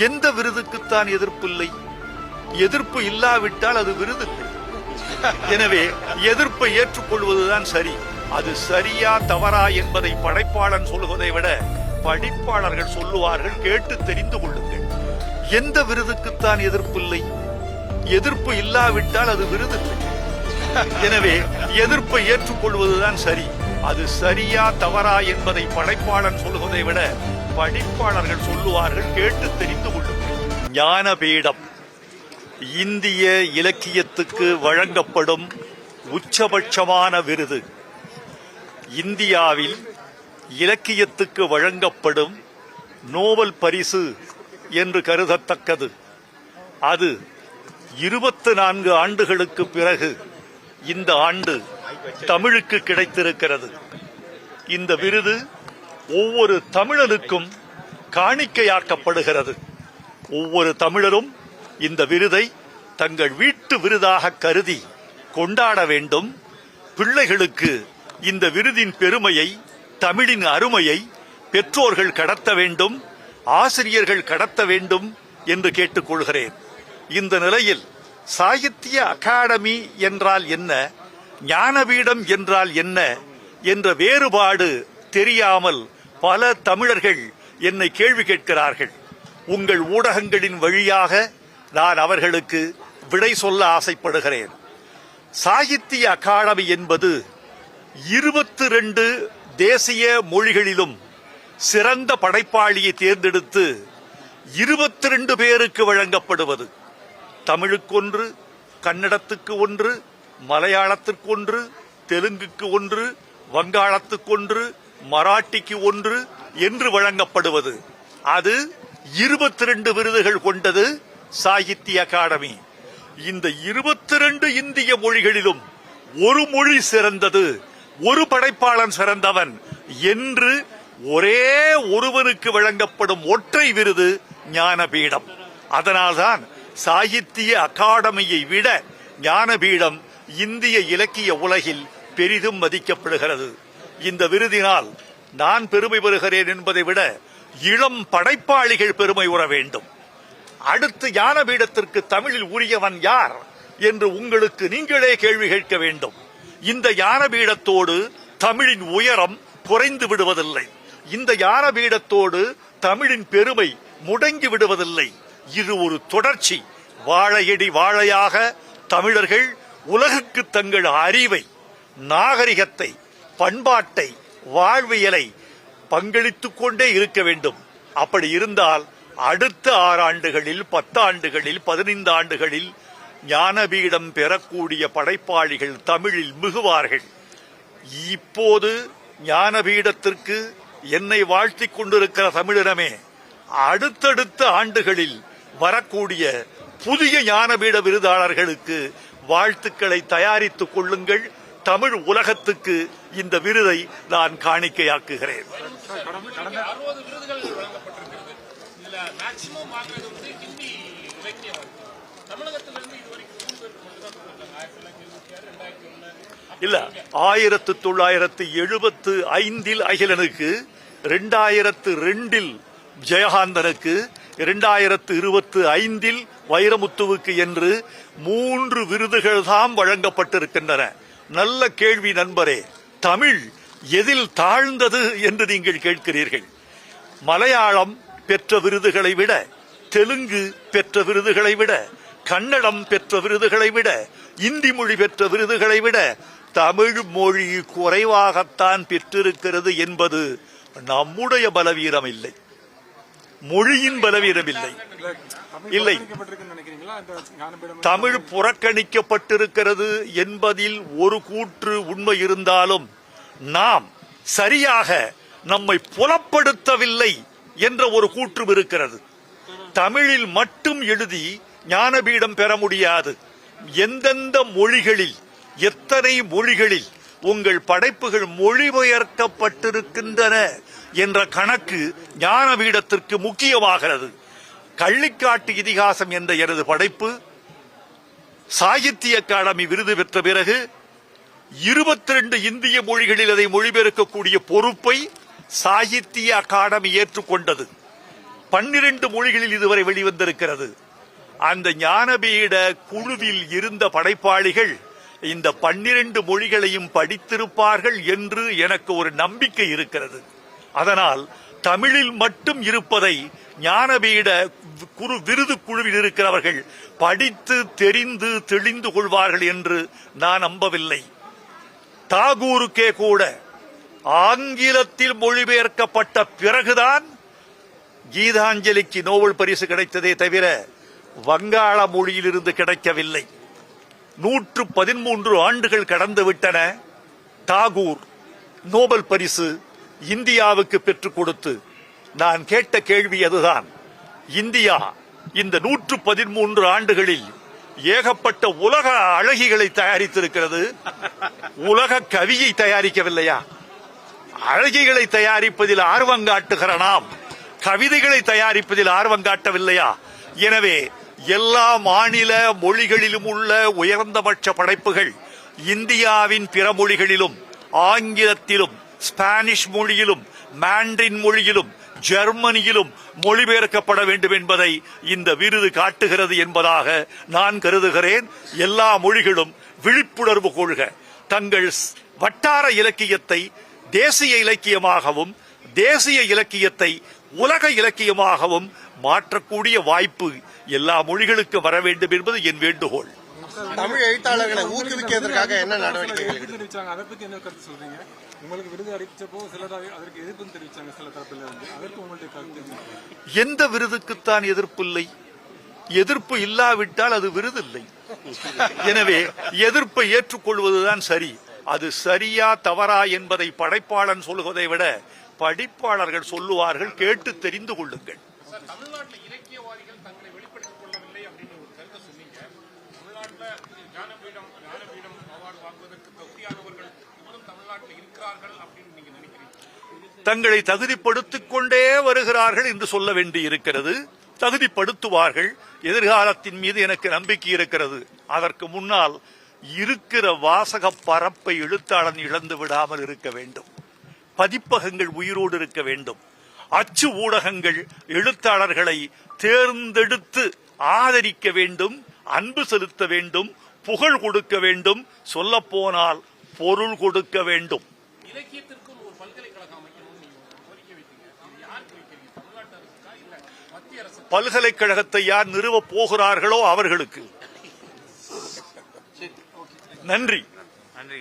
எந்த விருதுக்குத்தான் எதிர்ப்பில்லை? எதிர்ப்பு இல்லாவிட்டால் அது விருதில்லை. எனவே எதிர்ப்பை ஏற்றுக்கொள்வதுதான் சரி. அது சரியா தவறா என்பதை படைப்பாளன் சொல்வதை விட படிப்பாளர்கள் சொல்லுவார்கள், கேட்டு தெரிந்து கொள்ளுங்கள். எந்த விருதுக்குத்தான் எதிர்ப்பில்லை? எதிர்ப்பு இல்லாவிட்டால் அது விருதில்லை. எனவே எதிர்ப்பை ஏற்றுக்கொள்வதுதான் சரி. அது சரியா தவறா என்பதை படைப்பாளன் சொல்வதை விட படிப்பாளர்கள் சொல்லுவார்கள், கேட்டு தெரிந்து கொள்ளுங்கள். ஞானபீடம் இந்திய இலக்கியத்துக்கு வழங்கப்படும் உச்சபட்சமான விருது. இந்தியாவில் இலக்கியத்துக்கு வழங்கப்படும் நோபல் பரிசு என்று கருதத்தக்கது. அது 24 ஆண்டுகளுக்கு பிறகு இந்த ஆண்டு தமிழுக்கு கிடைத்திருக்கிறது. இந்த விருது ஒவ்வொரு தமிழனுக்கும் காணிக்கையாக்கப்படுகிறது. ஒவ்வொரு தமிழரும் இந்த விருதை தங்கள் வீட்டு விருதாக கருதி கொண்டாட வேண்டும். பிள்ளைகளுக்கு இந்த விருதின் பெருமையை, தமிழின் அருமையை பெற்றோர்கள் கடத்த வேண்டும், ஆசிரியர்கள் கடத்த வேண்டும் என்று கேட்டுக்கொள்கிறேன். இந்த நிலையில் சாகித்ய அகாடமி என்றால் என்ன, ஞானபீடம் என்றால் என்ன என்ற வேறுபாடு தெரியாமல் பல தமிழர்கள் என்னை கேள்வி கேட்கிறார்கள். உங்கள் ஊடகங்களின் வழியாக நான் அவர்களுக்கு விடை சொல்ல ஆசைப்படுகிறேன். சாகித்ய அகாடமி என்பது 22 தேசிய மொழிகளிலும் சிறந்த படைப்பாளியை தேர்ந்தெடுத்து 22 பேருக்கு வழங்கப்படுவது. தமிழுக்கு 1, கன்னடத்துக்கு 1, மலையாளத்திற்கு 1, தெலுங்குக்கு 1, வங்காளத்துக்கு 1, மராட்டிக்கு 1 என்று வழங்கப்படுவது. அது 22 விருதுகள் கொண்டது சாகித்ய அகாடமி. இந்த 22 இந்திய மொழிகளிலும் ஒரு மொழி சிறந்தது, ஒரு படைப்பாளன் சிறந்தவன் என்று ஒரே ஒருவனுக்கு வழங்கப்படும் ஒற்றை விருது ஞானபீடம். அதனால்தான் சாகித்ய அகாடமியை விட ஞானபீடம் இந்திய இலக்கிய உலகில் பெரிதும் மதிக்கப்படுகிறது. இந்த விருதினால் நான் பெருமை பெறுகிறேன் என்பதை விட இளம் படைப்பாளிகள் பெருமை உற வேண்டும். அடுத்து ஞானபீடத்திற்கு தமிழில் உரியவன் யார் என்று உங்களுக்கு நீங்களே கேள்வி கேட்க வேண்டும். இந்த ஞானபீடத்தோடு தமிழின் உயரம் குறைந்து விடுவதில்லை. இந்த ஞானபீடத்தோடு தமிழின் பெருமை முடங்கி விடுவதில்லை. இது ஒரு தொடர்ச்சி. வாழையடி வாழையாக தமிழர்கள் உலகுக்கு தங்கள் அறிவை, நாகரிகத்தை, பண்பாட்டை, வாழ்வியலை பங்களித்துக் கொண்டே இருக்க வேண்டும். அப்படி இருந்தால் அடுத்த 6 ஆண்டுகளில், 10 ஆண்டுகளில், 15 ஆண்டுகளில் ஞானபீடம் பெறக்கூடிய படைப்பாளிகள் தமிழில் மிகுவார்கள். இப்போது ஞானபீடத்திற்கு என்னை வாழ்த்திக் கொண்டிருக்கிற தமிழினமே, அடுத்தடுத்த ஆண்டுகளில் வரக்கூடிய புதிய ஞானபீட விருதாளர்களுக்கு வாழ்த்துக்களை தயாரித்துக் கொள்ளுங்கள். தமிழ் உலகத்துக்கு இந்த விருதை நான் காணிக்கையாக்குகிறேன். இல்ல, 1975 அகிலனுக்கு, 2002 ஜெயகாந்தனுக்கு, 2025 வைரமுத்துவுக்கு என்று 3 விருதுகள் தான் வழங்கப்பட்டிருக்கின்றன. நல்ல கேள்வி நண்பரே. தமிழ் எதில் தாழ்ந்தது என்று நீங்கள் கேட்கிறீர்கள். மலையாளம் பெற்ற விருதுகளை விட, தெலுங்கு பெற்ற விருதுகளை விட, கன்னடம் பெற்ற விருதுகளை விட, இந்தி மொழி பெற்ற விருதுகளை விட தமிழ் மொழி குறைவாகத்தான் பெற்றிருக்கிறது என்பது நம்முடைய பலவீனம் இல்லை, மொழியின் பலவீனம் இல்லை. இல்லை, தமிழ் புறக்கணிக்கப்பட்டிருக்கிறது என்பதில் ஒரு கூற்று உண்மை இருந்தாலும் நாம் சரியாக நம்மை புலப்படுத்தவில்லை என்ற ஒரு கூற்றும் இருக்கிறது. தமிழில் மட்டும் எழுதி ஞானபீடம் பெற முடியாது. எந்தெந்த மொழிகளில், எத்தனை மொழிகளில் உங்கள் படைப்புகள் மொழிபெயர்க்கப்பட்டிருக்கின்றன என்ற கணக்கு ஞானபீடத்திற்கு முக்கியமாகிறது. கள்ளிக்காட்டு இதிகாசம் என்ற எனது படைப்பு சாகித்ய அகாடமி விருது பெற்ற பிறகு 22 இந்திய மொழிகளில் அதை மொழிபெயர்க்கக்கூடிய பொறுப்பை சாகித்ய அகாடமி ஏற்றுக்கொண்டது. 12 மொழிகளில் இதுவரை வெளிவந்திருக்கிறது. அந்த ஞானபீட குழுவில் இருந்த படைப்பாளிகள் இந்த 12 மொழிகளையும் படித்திருப்பார்கள் என்று எனக்கு ஒரு நம்பிக்கை இருக்கிறது. அதனால் தமிழில் மட்டும் இருப்பதை ஞானபீட விருது குழுவில் இருக்கிறவர்கள் படித்து தெரிந்து தெளிந்து கொள்வார்கள் என்று நான் நம்பவில்லை. தாகூருக்கே கூட ஆங்கிலத்தில் மொழிபெயர்க்கப்பட்ட பிறகுதான் கீதாஞ்சலிக்கு நோபல் பரிசு கிடைத்ததே தவிர வங்காள மொழியிலிருந்து கிடைக்கவில்லை. 113 ஆண்டுகள் கடந்து விட்டன. தாகூர் நோபல் பரிசு இந்தியாவுக்கு பெற்றுக் கொடுத்து நான் கேட்ட கேள்வி அதுதான். இந்தியா இந்த 113 ஆண்டுகளில் ஏகப்பட்ட உலக அழகிகளை தயாரித்திருக்கிறது. உலக கவியை தயாரிக்கவில்லையா? அழகிகளை தயாரிப்பதில் ஆர்வம் காட்டுகிற நாம் கவிதைகளை தயாரிப்பதில் ஆர்வம் காட்டவில்லையா? எனவே எல்லா மாநில மொழிகளிலும் உள்ள உயர்ந்தபட்ச படைப்புகள் இந்தியாவின் பிற மொழிகளிலும் ஆங்கிலத்திலும் ஸ்பானிஷ் மொழியிலும் மாண்ட்ரின் மொழியிலும் ஜெர்மனியிலும் மொழிபெயர்க்கப்பட வேண்டும் என்பதை இந்த விருது காட்டுகிறது என்பதாக நான் கருதுகிறேன். எல்லா மொழிகளும் விழிப்புணர்வு கொள்க. தங்கள் வட்டார இலக்கியத்தை தேசிய இலக்கியமாகவும் தேசிய இலக்கியத்தை உலக இலக்கியமாகவும் மாற்றக்கூடிய வாய்ப்பு எல்லா மொழிகளுக்கும் வர வேண்டும் என்பது என் வேண்டுகோள். தமிழ் எழுத்தாளர்களை ஊக்குவிக்கிறதுக்காக என்ன நடவடிக்கைகள் உங்களுக்கு விருது அளிச்சப்போ சிலர் அதற்கு எதிர்ப்பு தெரிவிச்சாங்க, சில தரப்பில் இருந்து. அதற்கு உங்களுடைய கருத்து? எந்த விருதுக்குத்தான் எதிர்ப்பில்லை? எதிர்ப்பு இல்லாவிட்டால் அது விருது இல்லை. எனவே எதிர்ப்பை ஏற்றுக்கொள்வதுதான் சரி. அது சரியா தவறா என்பதை படைப்பாளன் சொல்வதை விட படிப்பாளர்கள் சொல்லுவார்கள். கேட்டு தெரிந்து கொள்ளுங்கள். தமிழ்நாட்டில் இலக்கியவாதிகள் தங்களை வெளிப்படுத்திக் கொள்ளவில்லை அப்படின்னு ஒரு கருத்தை சொன்னீங்க. தமிழ்நாட்டில் ஞானபீடம் அவார்டு வாங்குவதற்கு தகுதியானவர்கள் இன்னும் தமிழ்நாட்டில் இருக்கிறார்கள் அப்படின்னு நீங்க நினைக்கிறீங்க? தங்களை தகுதிப்படுத்திக் கொண்டே வருகிறார்கள் என்று சொல்ல வேண்டி இருக்கிறது. தகுதிப்படுத்துவார்கள். எதிர்காலத்தின் மீது எனக்கு நம்பிக்கை இருக்கிறது. அதற்கு முன்னால் இருக்கிற வாசக பரப்பை எழுத்தாளன் இழந்து விடாமல் இருக்க வேண்டும். பதிப்பகங்கள் உயிரோடு இருக்க வேண்டும். அச்சு ஊடகங்கள் எழுத்தாளர்களை தேர்ந்தெடுத்து ஆதரிக்க வேண்டும், அன்பு செலுத்த வேண்டும், புகழ் கொடுக்க வேண்டும், சொல்ல போனால் பொருள் கொடுக்க வேண்டும். இலக்கியத்திற்கும் ஒரு பல்கலைக்கழகம் அமைக்கணும்னு கோரிக்கை வைத்தீங்க. யாருக்கு வைக்கிறீங்க? தமிழ்நாட்டு அரசுக்கா இல்ல மத்திய அரசு? பல்கலைக்கழகத்தை யார் நிறுவ போகிறார்களோ அவர்களுக்கு. நன்றி.